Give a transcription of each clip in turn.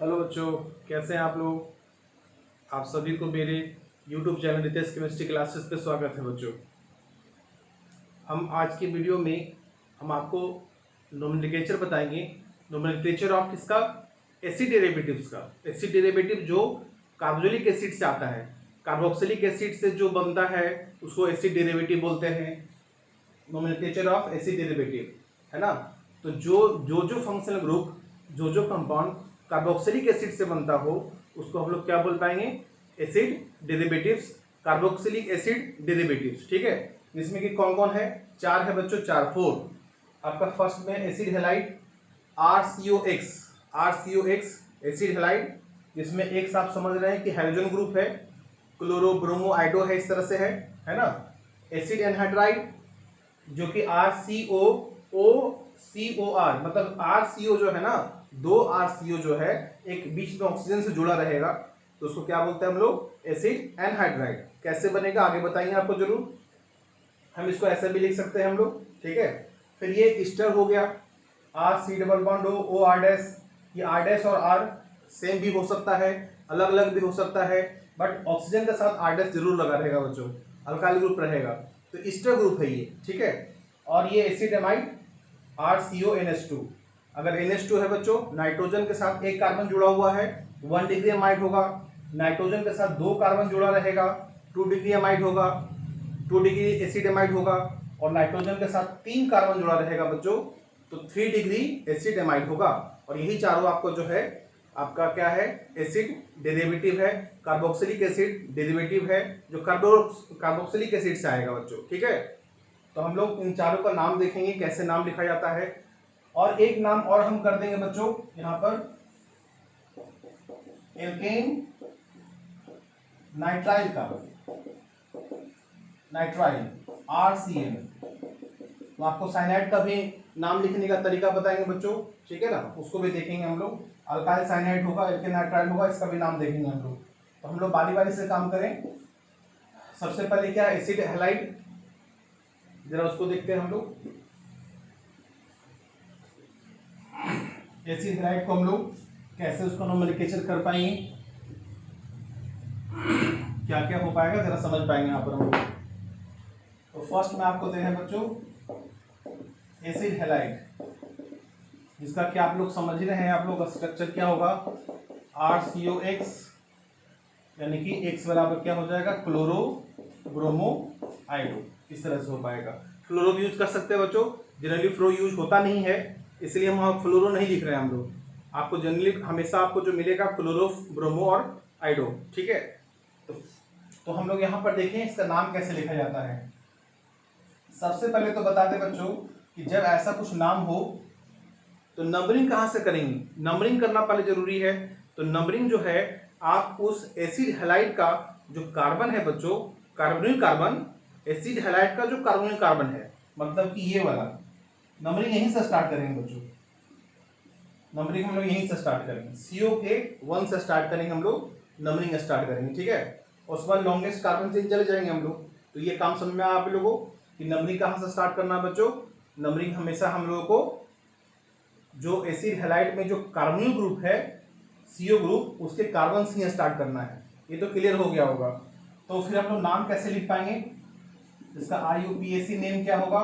Hello बच्चों, कैसे हैं आप लोग। आप सभी को मेरे YouTube channel Ritesh chemistry classes पे स्वागत है बच्चों। हम आज की वीडियो में हम आपको नोमेनक्लेचर बताएंगे। नोमेनक्लेचर ऑफ किसका? एसिड डेरिवेटिव्स का। एसिड डेरिवेटिव जो कार्बोक्सिलिक एसिड से आता है, कार्बोक्सिलिक एसिड से जो बनता है उसको एसिड डेरिवेटिव बोलते हैं। नोमेनक्लेचर ऑफ एसिड डेरिवेटिव है ना। तो जो फंक्शनल ग्रुप, जो कंपाउंड कार्बोक्सिलिक एसिड से बनता हो उसको हम लोग क्या बोल पाएंगे? Acid derivatives, carboxylic acid derivatives. ठीक है, जिसमें कि कौन कौन है? चार है बच्चों, चार, फोर। आपका फर्स्ट में acid halide RCOX, RCOX acid halide, जिसमें एक्स आप समझ रहे हैं कि हाइड्रोजन ग्रुप है, क्लोरो ब्रोमो आइडो है, इस तरह से है ना। एसिड एनहाइड्राइड जो कि RCOOCOR, मतलब RCO जो है ना, दो RCO जो है एक बीच में ऑक्सीजन से जुड़ा रहेगा, तो उसको क्या बोलते हैं हम लोग? Acid anhydride. कैसे बनेगा आगे बताएंगे आपको जरूर। हम इसको ऐसे भी लिख सकते हैं हम लोग, ठीक है। फिर ये ईस्टर हो गया, RC double bond O R dash. ये R डैश और R सेम भी हो सकता है, अलग अलग भी हो सकता है, बट ऑक्सीजन के साथ R डैश जरूर लगा रहेगा बच्चों, अल्काइल ग्रुप रहेगा, तो ईस्टर ग्रुप है ये, ठीक है। और ये एसिड एमाइड RCONH2। अगर NH2 है बच्चों, नाइट्रोजन के साथ एक कार्बन जुड़ा हुआ है, 1 डिग्री एमाइड होगा। नाइट्रोजन के साथ दो कार्बन जुड़ा रहेगा, 2 डिग्री एमाइड होगा, 2 डिग्री एसिड एमाइड होगा। और नाइट्रोजन के साथ तीन कार्बन जुड़ा रहेगा बच्चों, तो 3 डिग्री एसिड एमाइड होगा। और यही चारों आपको जो है आपका क्या है? एसिड डेरिवेटिव है, कार्बोक्सिलिक एसिड डेरिवेटिव है, जो कार्बोक्सिलिक एसिड से आएगा बच्चों, ठीक है। तो हम लोग इन चारों का नाम देखेंगे, कैसे नाम लिखा जाता है। और एक नाम और हम कर देंगे बच्चों यहां पर, एल्केन नाइट्राइल का, नाइट्राइल RCN। तो आपको साइनाइड का भी नाम लिखने का तरीका बताएंगे बच्चों, ठीक है ना, उसको भी देखेंगे हम लोग। अल्काइल साइनाइड होगा, एल्केन नाइट्राइल होगा, इसका भी नाम देखेंगे हम लोग। तो हम लोग बारी बारी से काम करें। सबसे पहले क्या? एसिड हैलाइड, जरा उसको देखते हैं हम लोग। एसिड हैलाइड को हम लोग कैसे उसका नोमेनक्लेचर कर पाएंगे, क्या क्या हो पाएगा जरा समझ पाएंगे यहाँ पर हम लोग। तो फर्स्ट में आपको दे रहे हैं बच्चों एसिड हैलाइड, जिसका क्या आप लोग समझ ही रहे हैं, आप लोग स्ट्रक्चर क्या होगा? RCOX, यानी कि X बराबर क्या हो जाएगा? क्लोरो ब्रोमो आइडो, इस तरह से हो पाएगा। फ्लोरो भी यूज कर सकते हैं बच्चों, जनरली फ्लोरो यूज होता नहीं है, इसलिए हम वहाँ फ्लोरो नहीं लिख रहे हैं हम लोग। आपको जनरली हमेशा आपको जो मिलेगा क्लोरो ब्रोमो और आइडो, ठीक है। तो हम लोग यहाँ पर देखें इसका नाम कैसे लिखा जाता है। सबसे पहले तो बता दें बच्चों कि जब ऐसा कुछ नाम हो तो नंबरिंग कहाँ से करेंगे? नंबरिंग करना पहले जरूरी है। तो नंबरिंग जो है, आप उस एसिड हैलाइड का जो कार्बन है बच्चों, कार्बोनिल कार्बन, एसिड हैलाइड का जो कार्बोनिल कार्बन है, मतलब कि ये वाला, नंबरिंग यहीं से स्टार्ट करेंगे बच्चों। नंबरिंग हम लोग यहीं से स्टार्ट करेंगे, CO के 1 से स्टार्ट करेंगे हम लोग, नंबरिंग स्टार्ट करेंगे, ठीक है। उसके बाद लॉन्गेस्ट कार्बन से चले जाएंगे हम लोग। तो ये काम समझ में आया आप लोगों कि नंबरिंग कहाँ से स्टार्ट करना है बच्चों? नंबरिंग हमेशा हम लोगों को जो एसिड हैलाइड में जो कार्बोनिल ग्रुप है, CO ग्रुप, उसके कार्बन से स्टार्ट करना है। ये तो क्लियर हो गया होगा। तो फिर हम लोग नाम कैसे लिख पाएंगे? इसका IUPAC नेम क्या होगा?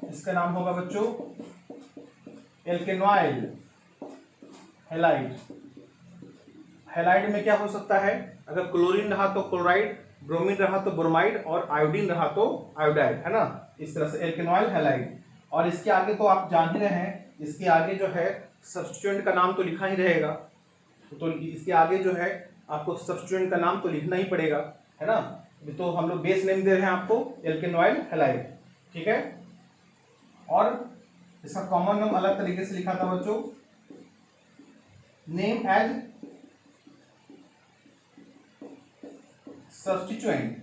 इसका नाम होगा बच्चों एल्केनॉइल हैलाइड। हैलाइड में क्या हो सकता है? अगर क्लोरीन रहा तो क्लोराइड, ब्रोमीन रहा तो ब्रोमाइड, और आयोडीन रहा तो आयोडाइड, है ना। इस तरह से एल्केनॉइल हैलाइड। और इसके आगे तो आप जान ही रहे हैं, इसके आगे जो है सब्स्टिट्यूएंट का नाम तो लिखा ही रहेगा। तो इसके आगे जो है आपको सब्स्टिट्यूएंट का नाम तो लिखना ही पड़ेगा, है ना। तो हम लोग बेस नेम दे रहे हैं आपको एल्केनॉइल हैलाइड, ठीक है। और इसका कॉमन नाम अलग तरीके से लिखा था बच्चों, नेम एज सब्स्टिट्यूएंट।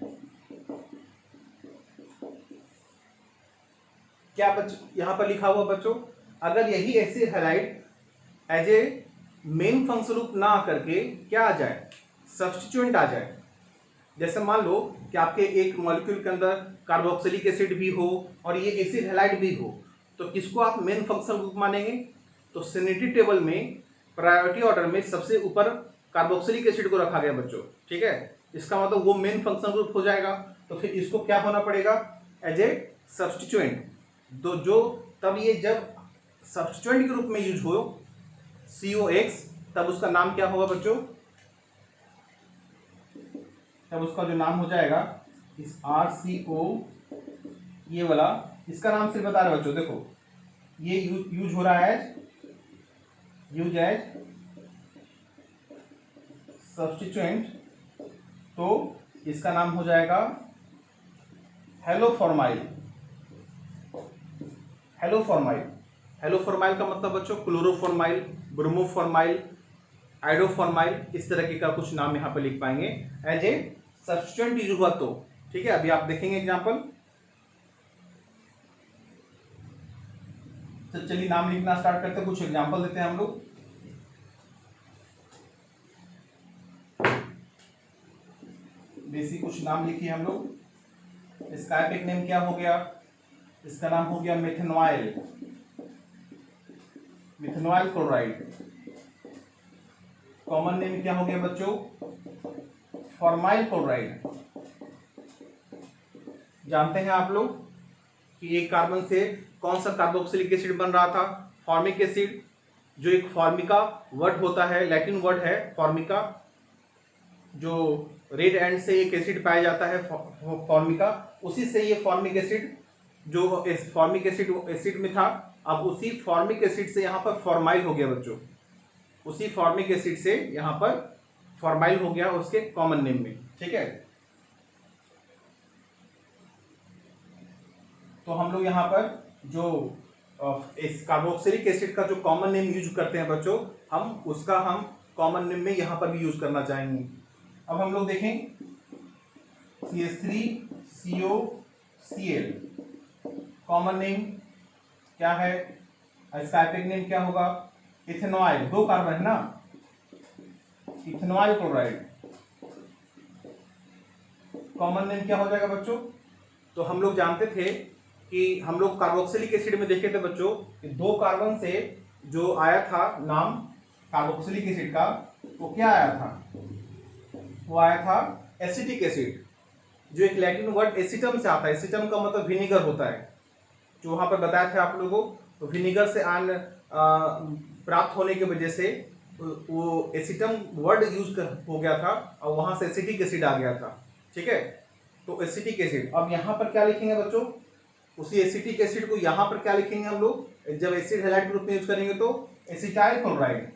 क्या यहां पर लिखा हुआ बच्चों, अगर यही acid halide as a main function group ना आकर के क्या आ जाए? सब्स्टिट्यूएंट आ जाए। जैसे मान लो कि आपके एक मॉलिक्यूल के अंदर कार्बोक्सिलिक एसिड भी हो और ये एसिड हैलाइड भी हो, तो किसको आप मेन फंक्शनल ग्रुप मानेंगे? तो सेनेटरी टेबल में प्रायोरिटी ऑर्डर में सबसे ऊपर कार्बोक्सिलिक एसिड को रखा गया बच्चों, ठीक है। इसका मतलब वो मेन फंक्शन ग्रुप हो जाएगा, तो फिर इसको क्या होना पड़ेगा, एज ए सब्स्टिट्यूएंट। तो जो तब ये जब सब्स्टिट्यूएंट के रूप में यूज हो COX, तब उसका नाम क्या होगा बच्चों, तब उसका जो नाम हो जाएगा इस RCO, ये वाला, इसका नाम सिर्फ बता रहे बच्चों, देखो ये यूज हो रहा है एज सब्स्टिट्यूएंट, तो इसका नाम हो जाएगा हेलोफॉर्माइल। हेलोफॉर्माइल, हेलोफॉर्माइल का मतलब बच्चों क्लोरोफॉर्माइल, ब्रोमोफॉर्माइल, आइडोफॉर्माइल, इस तरह के का कुछ नाम यहाँ पे लिख पाएंगे एज ए सब्स्टिट्यूएंट यूज हुआ तो, ठीक है। अभी आप देखेंगे एग्जांपल। तो चलिए नाम लिखना स्टार्ट करते हैं, कुछ एग्जांपल देते हैं हम लोग। बेसिक कुछ नाम लिखिए हम लोग। इसका एपिक नेम क्या हो गया, इसका नाम हो गया methanol, methanol chloride. Common name क्या हो गया बच्चों, फॉर्माइल क्लोराइड। जानते हैं आप लोग कि एक कार्बन से कौन सा कार्बोक्सिलिक एसिड बन रहा था, फॉर्मिक एसिड, जो एक फॉर्मिका वर्ड होता है, लैटिन वर्ड है फॉर्मिका, जो रेड एंड से एक एसिड पाया जाता है फॉर्मिका, उसी से ये फॉर्मिक एसिड, जो फॉर्मिक एसिड में था, अब उसी फॉर्मिक एसिड से यहाँ पर फॉर्माइल हो गया बच्चों, उसी फॉर्मिक एसिड से यहाँ पर फॉर्माइल हो गया उसके कॉमन नेम में, ठीक है। तो हम लोग यहाँ पर जो इस कार्बोक्सिलिक एसिड का जो कॉमन नेम यूज करते हैं बच्चों, हम उसका हम कॉमन नेम में यहाँ पर भी यूज करना चाहेंगे। अब हम लोग देखें CH3COCl, कॉमन नेम क्या है, इसका एपिक नेम क्या होगा, इथेनॉल, 2 कार्बन है ना, इथेनॉल क्लोराइड। कॉमन नेम क्या हो जाएगा बच्चों, तो हम लोग जानते थे कि हम लोग कार्बोक्सिलिक एसिड में देखे थे बच्चों कि 2 कार्बन से जो आया था नाम कार्बोक्सिलिक एसिड का, वो क्या आया था, वो आया था एसिटिक एसिड, जो एक लैटिन वर्ड एसिटम से आता है। एसिटम का मतलब विनेगर होता है, जो वहां पर बताया था आप लोगों को। तो विनेगर से आन प्राप्त होने की वजह से वो एसिटम वर्ड यूज हो गया था और वहां से एसिटिक एसिड आ गया था, ठीक है। तो एसिटिक एसिड, अब यहाँ पर क्या लिखेंगे बच्चों, उसी एसिटिक एसिड को यहाँ पर क्या लिखेंगे हम लोग, जब एसिड हैलाइड ग्रुप में यूज करेंगे तो एसिटाइल क्लोराइड।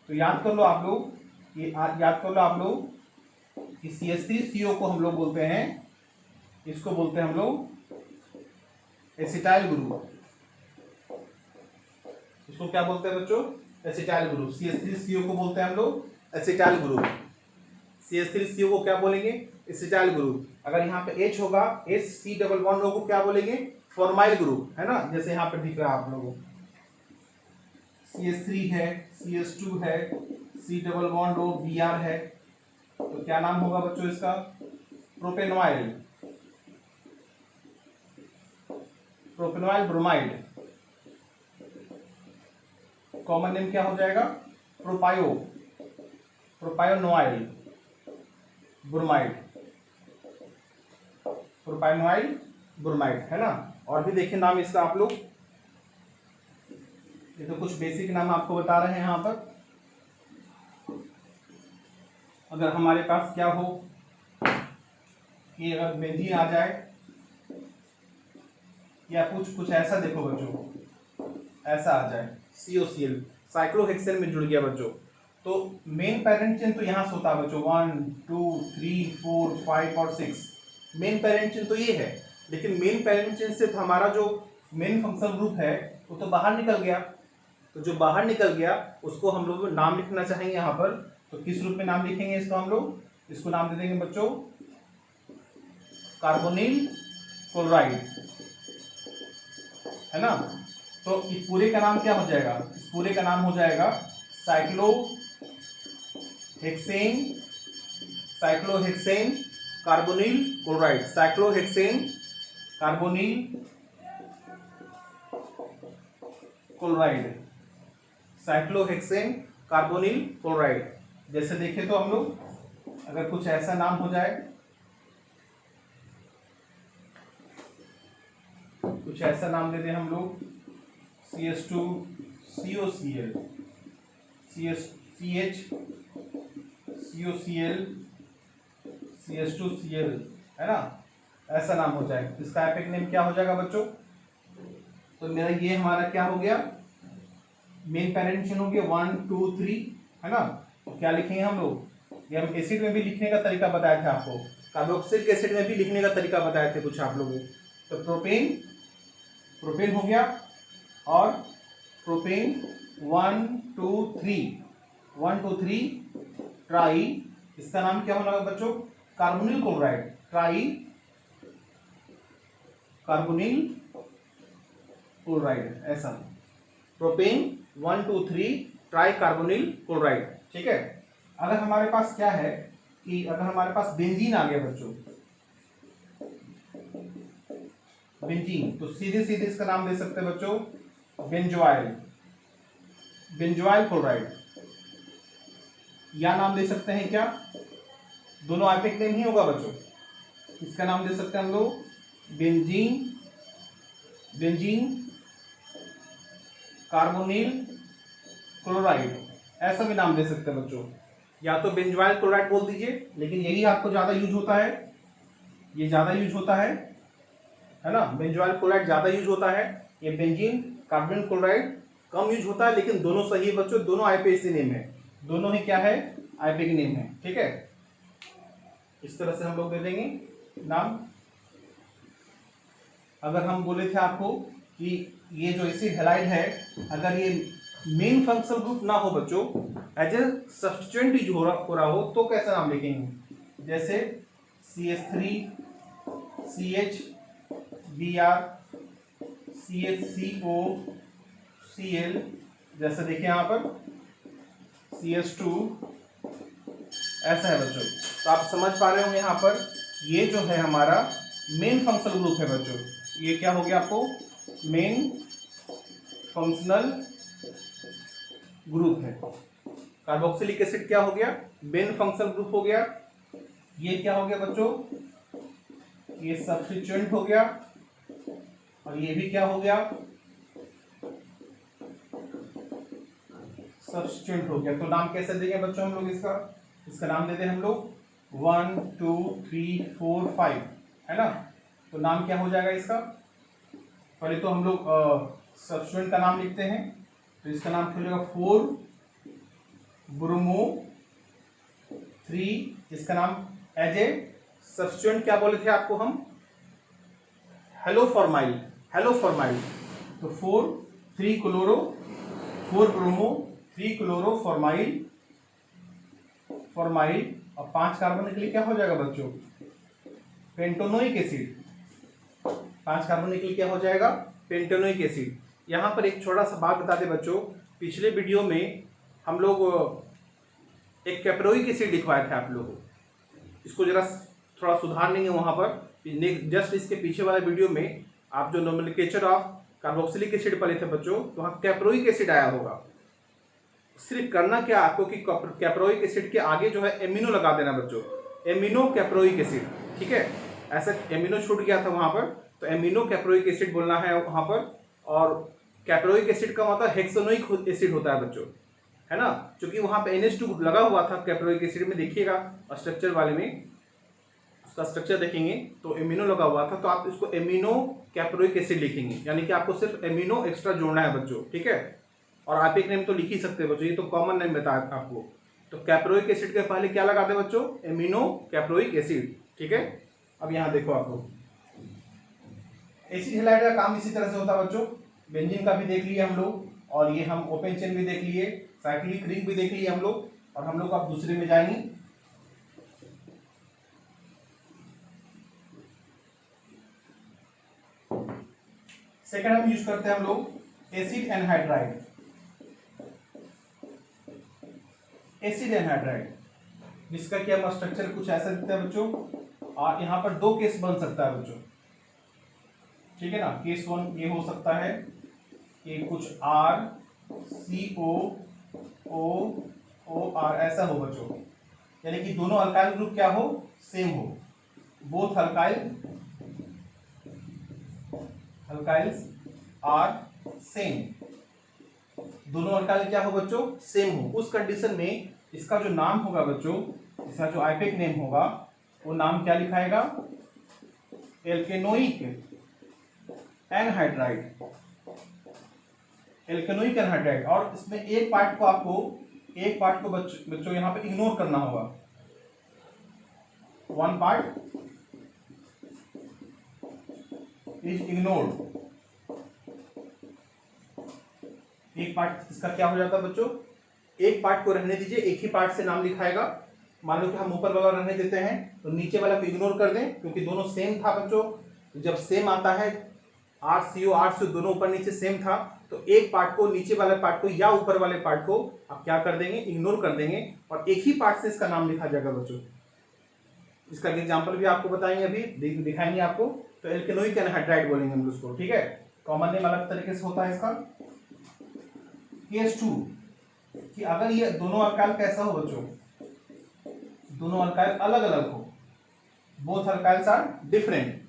तो याद कर लो आप लोग, ये याद कर लो आप लोग कि CH3CO को हम लोग बोलते हैं, इसको बोलते हैं हम लोग एसिटाइल ग्रुप। इसको क्या बोलते हैं बच्चों, एसिटाइल ग्रुप। CH3CO को बोलते हैं हम लोग एसिटाइल ग्रुप। CH3CO को क्या बोलेंगे, एसिटाइल ग्रुप। अगर यहाँ पे H होगा, HC डबल बॉन्ड को क्या बोलेंगे, फॉर्माइल ग्रुप, है ना, जैसे यहाँ पे दिख रहा है आप लोगों को, CH3 है, CH2 है, C double bond O Br है, तो क्या नाम होगा बच्चों इसका, प्रोपेनॉइल, प्रोपेनॉइल ब्रोमाइड। कॉमन नेम क्या हो जाएगा, प्रोपायो, प्रोपायोनॉइल ब्रोमाइड, प्रोपायोनॉइल ब्रोमाइड, है ना। और भी देखिए नाम इसका आप लोग, ये तो कुछ बेसिक नाम आपको बता रहे हैं यहाँ पर। अगर हमारे पास क्या हो कि अगर बेंजीन आ जाए या कुछ ऐसा, देखो बच्चों ऐसा आ जाए COCl, साइक्लोहेक्सेन में जुड़ गया बच्चों, तो मेन पेरेंट चेन तो यहाँ से होता है बच्चों, 1 2 3 4 5 और 6, मेन पेरेंट चेन तो ये है। लेकिन मेन पेरेंट चेन से तो हमारा जो मेन फंक्शनल ग्रुप है वो तो बाहर निकल गया, तो जो बाहर निकल गया उसको हम लोग नाम लिखना चाहेंगे यहाँ पर। तो किस रूप में नाम लिखेंगे इसको, हम लोग इसको नाम दे देंगे बच्चों कार्बोनिल क्लोराइड, है ना। तो इस पूरे का नाम क्या हो जाएगा, इस पूरे का नाम हो जाएगा cyclohexane, cyclohexane carbonyl chloride, cyclohexane carbonyl chloride, cyclohexane carbonyl chloride. जैसे देखें तो हम लोग अगर कुछ ऐसा नाम हो जाए, कुछ ऐसा नाम दे दें हम लोग CH2 COCl, CH COCl CH2Cl, है ना, ऐसा नाम हो जाए, इसका एपिक नेम क्या हो जाएगा बच्चों? तो मेरा ये हमारा क्या हो गया, मेन पैरेंट चेन हो गया 1 2 3, है ना। तो क्या लिखेंगे हम लोग, ये हम एसिड में भी लिखने का तरीका बताए थे आपको, कार्बोक्सिलिक एसिड में भी लिखने का तरीका बताए थे कुछ आप लोगों। तो प्रोपेन, प्रोपेन हो गया, और प्रोपेन 1 2 3 ट्राई, इसका नाम क्या होना बच्चों, carbonyl chloride, try carbonyl chloride, ऐसा प्रोपेन 1 2 3 ट्राई कार्बोनिल क्लोराइड। ठीक है। अगर हमारे पास क्या है कि अगर हमारे पास बेंजीन आ गया बच्चों, बेंजीन, तो सीधे सीधे इसका नाम दे सकते हैं बच्चों बेंजोइल, बेंजोइल क्लोराइड, या नाम दे सकते हैं क्या, दोनों एपिक नेम ही होगा बच्चों, इसका नाम दे सकते हैं हम लोग बेंजीन, बेंजीन कार्बोनिल क्लोराइड, ऐसा भी नाम दे सकते हैं बच्चों, या तो बेंजोइल क्लोराइड बोल दीजिए, लेकिन यही आपको ज्यादा यूज होता है, ये ज्यादा यूज होता है ना, बेंजोइल क्लोराइड ज्यादा यूज होता है, ये बेंजीन कार्बोनिल क्लोराइड कम यूज होता है, लेकिन दोनों सही है बच्चों, दोनों आईपीएसी नेम है, दोनों ही क्या है, आईपीएसी नेम है। ठीक है, इस तरह से हम लोग दे देंगे नाम। अगर हम बोले थे आपको कि ये जो एसिड हैलाइड है, अगर ये मेन फंक्शनल ग्रुप ना हो बच्चों, एज ए सब्स्टिट्यूएंट यूज हो रहा हो, तो कैसा नाम लिखेंगे, जैसे CH3 CH Br CHCO Cl, जैसे देखिए यहाँ पर CH2, ऐसा है बच्चों। तो आप समझ पा रहे होंगे यहाँ पर ये जो है हमारा मेन फंक्शनल ग्रुप है बच्चों, ये क्या हो गया आपको, मेन फंक्शनल ग्रुप है। कार्बोक्सिलिक एसिड क्या हो गया, मेन फंक्शनल ग्रुप हो गया, ये क्या हो गया बच्चों, ये सब्स्टिट्यूएंट हो गया, और ये भी क्या हो गया, सब्स्टिट्यूएंट हो गया। तो नाम कैसे देंगे बच्चों हम लोग इसका, इसका नाम देते हैं हम लोग 1 2 3 4 5, है ना। तो नाम क्या हो जाएगा इसका, पहले तो हम लोग सब्स्टिट्यूएंट का नाम लिखते हैं, तो इसका नाम हो जाएगा 4 ब्रोमो 3, इसका नाम एज ए सब्स्टिट्यूएंट क्या बोले थे आपको हम, हेलोफॉर्माइल, हेलोफॉर्माइल। तो 4 3 chloro 4 bromo 3 chloro formyl, formyl, और 5 कार्बन के लिए क्या हो जाएगा बच्चों, पेंटोनोइक एसिड, 5 कार्बन के लिए क्या हो जाएगा, पेंटोनोइक एसिड। यहाँ पर एक छोटा सा बात बता दें बच्चों, पिछले वीडियो में हम लोग एक कैप्रोइक एसिड लिखवाए थे आप लोगों, इसको जरा थोड़ा सुधार लेंगे वहाँ पर, जस्ट इसके पीछे वाले वीडियो में आप जो नोमेनक्लेचर ऑफ कार्बोक्सिलिक एसिड पढ़े थे बच्चों, तो वहाँ कैप्रोइक एसिड आया होगा। सिर्फ करना क्या आपको कि कैप्रोइक एसिड के आगे जो है एमिनो लगा देना बच्चों, एमिनो कैप्रोइक एसिड, ठीक है, ऐसा एमिनो छूट गया था वहाँ पर, तो एमिनो कैप्रोइक एसिड बोलना है वहाँ पर। और कैप्रोइक एसिड का मतलब हेक्सानोइक एसिड होता है बच्चों, है ना, क्योंकि वहाँ पे NH2 लगा हुआ था कैप्रोइक एसिड में, देखिएगा स्ट्रक्चर वाले में उसका स्ट्रक्चर देखेंगे तो एमिनो लगा हुआ था, तो आप इसको एमिनो कैप्रोइक एसिड लिखेंगे, यानी कि आपको सिर्फ एमिनो एक्स्ट्रा जोड़ना है बच्चों, ठीक है। और आप एक नेम तो लिख ही सकते हैं बच्चों, ये तो कॉमन नेम बताया आपको। तो कैप्रोइक एसिड के पहले क्या लगा दे बच्चों, एमिनो कैप्रोइक एसिड, ठीक है। अब यहाँ देखो आप लोग, एसिड हैलाइड का काम इसी तरह से होता है बच्चों, बेंजीन का भी देख लिए हम लोग, और ये हम ओपन चेन भी देख लिए, साइक्लिक रिंग भी देख लिए हम लोग, और हम लोग अब दूसरे में जाएंगे। सेकंड हम यूज करते हैं हम लोग एसिड एनहाइड्राइड, एसिड एनहाइड्राइड, जिसका कि हम स्ट्रक्चर कुछ ऐसा दिखता है बच्चों, और यहाँ पर 2 केस बन सकता है बच्चों, ठीक है ना। केस 1 ये हो सकता है, कि कुछ RCOOR ऐसा हो बच्चों, यानी कि दोनों अल्काइल ग्रुप क्या हो, सेम हो। बोथ अल्काइल्स आर सेम, दोनों अल्काइल क्या हो बच्चों, सेम हो। उस कंडीशन में इसका जो नाम होगा बच्चों, इसका जो आइपेक नेम होगा, वो नाम क्या लिखाएगा, एल्केनोइक एनहाइड्राइड, एल्केनोइक एनहाइड्राइड। और इसमें एक पार्ट को बच्चों यहाँ पे इग्नोर करना होगा। वन पार्ट इज इग्नोर्ड, एक पार्ट इसका क्या हो जाता है बच्चों, एक पार्ट को रहने दीजिए, एक ही पार्ट से नाम लिखाएगा। मान लो कि हम ऊपर वाला रहने देते हैं तो नीचे वाला को इग्नोर कर दें, क्योंकि दोनों सेम था बच्चों। जब सेम आता है, RCO दोनों ऊपर नीचे सेम था, तो एक पार्ट को, नीचे वाले पार्ट को या ऊपर वाले पार्ट को आप क्या कर देंगे, इग्नोर कर देंगे, और एक ही पार्ट से इसका नाम लिखा जाएगा बच्चों। इसका एग्जाम्पल भी आपको बताएंगे, अभी दिखाएंगे आपको। तो एल्केनोइक एनहाइड्राइड बोलेंगे हम उसको, ठीक है। कॉमन नेम अलग तरीके से होता है इसका। केस 2 कि अगर ये दोनों अल्काइल कैसा हो बच्चों, दोनों अल्काइल अलग अलग हो, बोथ अल्काइल्स आर डिफरेंट,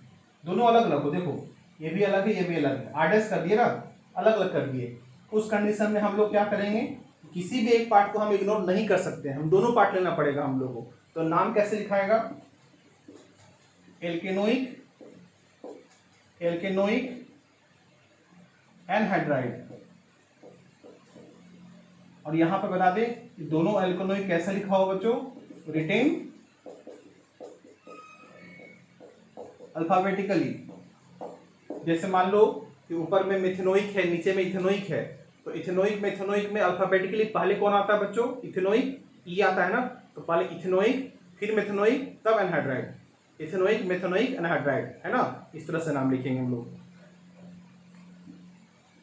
दोनों अलग अलग हो, देखो ये भी अलग है, ये भी अलग है, आरडेस कर दिए ना, अलग अलग कर दिए। उस कंडीशन में हम लोग क्या करेंगे, किसी भी एक पार्ट को हम इग्नोर नहीं कर सकते, हम दोनों पार्ट लेना पड़ेगा हम लोगों को। तो नाम कैसे लिखाएगा, एल्केनोइक एनहाइड्राइड। और यहां पे बता दें कि दोनों एल्केनोइक कैसे लिखा हो बच्चों, रिटेन अल्फाबेटिकली। जैसे मान लो कि ऊपर में मिथेनोइक है, नीचे में इथेनोइक है, तो इथेनोइक मेथेनोइक में अल्फाबेटिकली पहले कौन आता है बच्चों, इथेनोइक, ई आता है ना, तो पहले इथेनोइक, फिर मेथेनोइक, तब एनहाइड्राइड, इथेनोइक मेथेनोइक एनहाइड्राइड, है ना, इस तरह से नाम लिखेंगे हम लोग।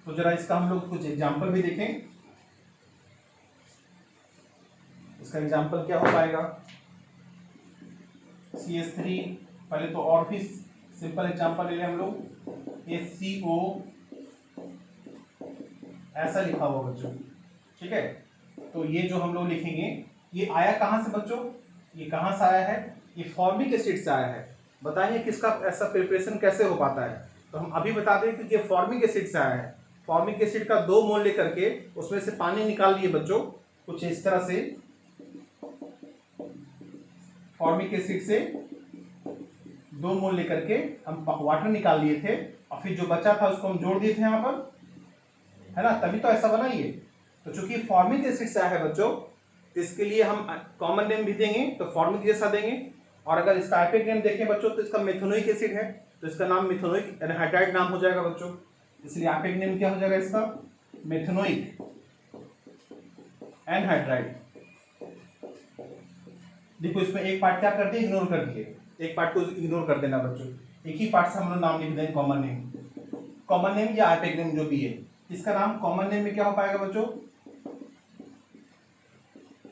तो जरा इसका हम लोग कुछ एग्जाम्पल भी देखें। इसका एग्जाम्पल क्या हो पाएगा, CH3, पहले तो और भी सिंपल एग्जाम्पल ले लें हम लोग, HCO ऐसा लिखा हुआ बच्चों, ठीक है। तो ये जो हम लोग लिखेंगे, ये आया कहां से बच्चों, ये कहां से आया है, ये फॉर्मिक एसिड से आया है। बताइए किसका ऐसा प्रिपरेशन कैसे हो पाता है, तो हम अभी बता दें कि ये फॉर्मिक एसिड से आया है। फॉर्मिक एसिड का 2 मोल लेकर के उसमें से पानी निकाल लिए बच्चों, कुछ इस तरह से, फॉर्मिक एसिड से 2 मोल लेकर के हम वाटर निकाल लिए थे, और फिर जो बचा था उसको हम जोड़ दिए थे यहाँ पर, है ना, तभी तो ऐसा बना ये। तो चूंकि फॉर्मिक एसिड से आया है बच्चों, तो इसके लिए हम कॉमन नेम भी देंगे तो फॉर्मिक जैसा देंगे। और अगर इसका आइपेक नेम देखें बच्चों, तो इसका मेथेनोइक एसिड है, तो इसका नाम मेथेनोइक एनहाइड्राइड नाम हो जाएगा बच्चों। इसलिए आइपेक नेम क्या हो जाएगा इसका, मेथेनोइक एनहाइड्राइड। देखो इसमें एक पार्ट क्या कर दिए, इग्नोर कर दिए, एक पार्ट को इग्नोर कर देना बच्चों, एक ही पार्ट से हम लोग नाम लिख देंगे कॉमन नेम या आइपेक नेम जो भी है। इसका नाम कॉमन नेम में क्या हो पाएगा बच्चों,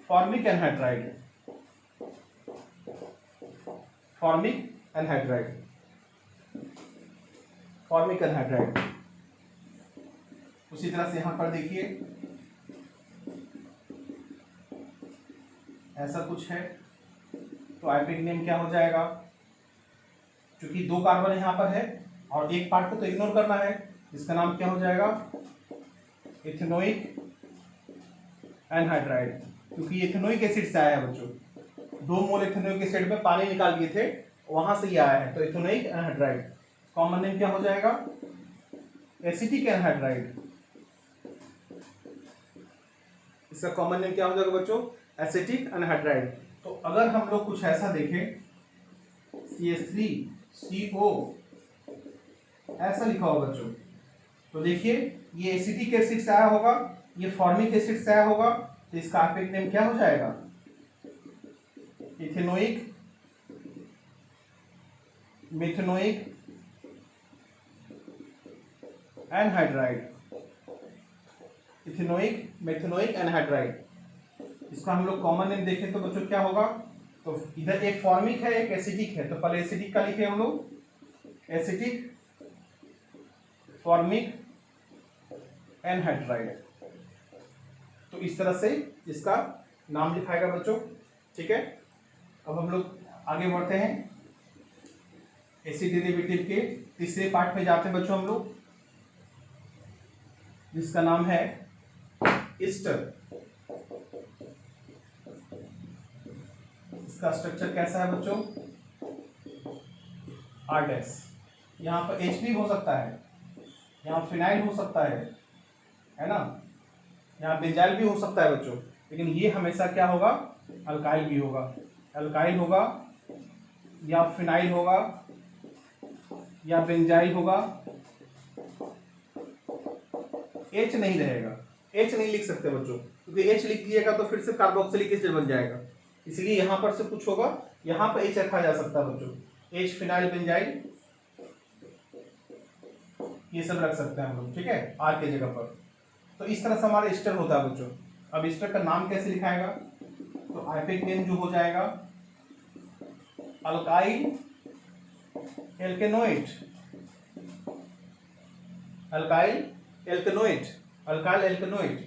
formic anhydride, formic anhydride, formic anhydride. उसी तरह से यहां पर देखिए ऐसा कुछ है, तो आइपेक नेम क्या हो जाएगा, क्योंकि 2 कार्बन यहां पर है और एक पार्ट को तो इग्नोर करना है, इसका नाम क्या हो जाएगा, इथेनोइक एनहाइड्राइड, क्योंकि इथेनोइक एसिड से आया है बच्चों। 2 मोल इथेनोइक एसिड में पानी निकाल दिए थे, वहां से ये आया है, तो इथेनोइक एनहाइड्राइड। कॉमन नेम क्या हो जाएगा, एसिटिक एनहाइड्राइड। इसका कॉमन नेम क्या हो जाएगा बच्चों, एसिटिक एनहाइड्राइड। तो अगर हम लोग कुछ ऐसा देखें, CH3CO ऐसा लिखा होगा बच्चों, तो देखिए ये एसिटिक एसिड से आया होगा, ये फॉर्मिक एसिड से आया होगा, तो इसका आइपेक नेम क्या हो जाएगा, ethanoic methanoic anhydride, ethanoic methanoic anhydride. इसका हम लोग कॉमन नेम देखें तो बच्चों क्या होगा, तो इधर एक फॉर्मिक है एक एसिटिक है, तो पहले एसिटिक का लिखे हम लोग, एसिटिक फॉर्मिक एनहाइड्राइड। तो इस तरह से इसका नाम लिखाएगा बच्चों, ठीक है। अब हम लोग आगे बढ़ते हैं, एसिड डेरिवेटिव के तीसरे पार्ट में जाते हैं बच्चों हम लोग, जिसका नाम है ईस्टर। इसका स्ट्रक्चर कैसा है बच्चों, R डैश। यहाँ पर H भी हो सकता है, यहाँ फिनाइल हो सकता है ना, यहाँ बेंजाइल भी हो सकता है बच्चों, लेकिन ये हमेशा क्या होगा, अल्काइल भी होगा। अल्काइल होगा या फिनाइल होगा या बेंजाइल होगा, H नहीं रहेगा। H नहीं लिख सकते बच्चों, क्योंकि H लिख दिएगा तो फिर से कार्बोक्सिलिक एसिड बन जाएगा, इसलिए यहाँ पर से कुछ होगा, यहाँ पर H रखा जा सकता है बच्चों, H फिनाइल बेंजाइल ये सब रख सकते हैं हम लोग, ठीक है, R के जगह पर। तो इस तरह से हमारा ईस्टर होता है बच्चों। अब ईस्टर का नाम कैसे लिखाएगा, तो आइपिक नेम जो हो जाएगा alkyl alkanoid, alkyl alkanoid, alkyl alkanoid.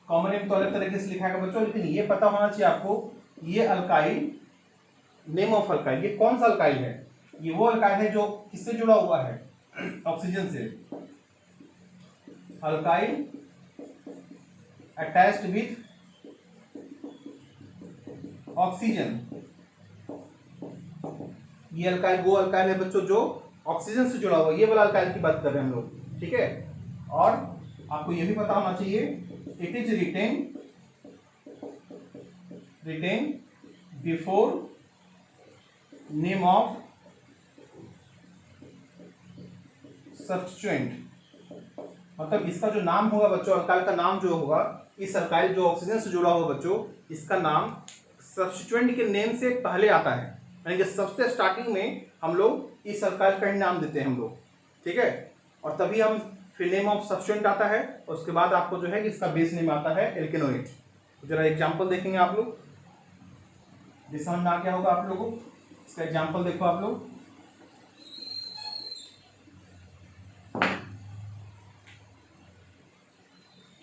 Common name तो अलग तरीके से लिखाएगा बच्चों, लेकिन ये पता होना चाहिए आपको, ये अल्काइल, नेम ऑफ अल्काइल, ये कौन सा अल्काइल है, ये वो अल्काइल है जो किससे जुड़ा हुआ है, ऑक्सीजन से। अल्काइल अटैच्ड विथ ऑक्सीजन, ये अल्काइल वो अल्काइल है बच्चों जो ऑक्सीजन से जुड़ा हुआ, ये वाला अल्काइल की बात कर रहे हैं हम लोग, ठीक है। और आपको ये भी पता होना चाहिए, it is written before name of substituent, मतलब इसका जो नाम होगा बच्चों, अल्काइल का नाम जो होगा, इस अल्काइल जो ऑक्सीजन से जुड़ा हुआ बच्चों, इसका नाम सब्स्टिट्यूएंट के नेम से पहले आता है, यानी कि सबसे स्टार्टिंग में हम लोग इस अल्काइल का ही नाम देते हैं हम लोग, ठीक है। और तभी हम फिर नेम ऑफ सब्स्टिट्यूएंट आता है, और उसके बाद आपको जो है कि इसका बेस नेम आता है एल्केनोइड। तो जरा एग्जांपल देखेंगे आप लोग, जिस समझ में आ गया होगा आप लोगों को, इसका एग्जांपल देखो आप लोग।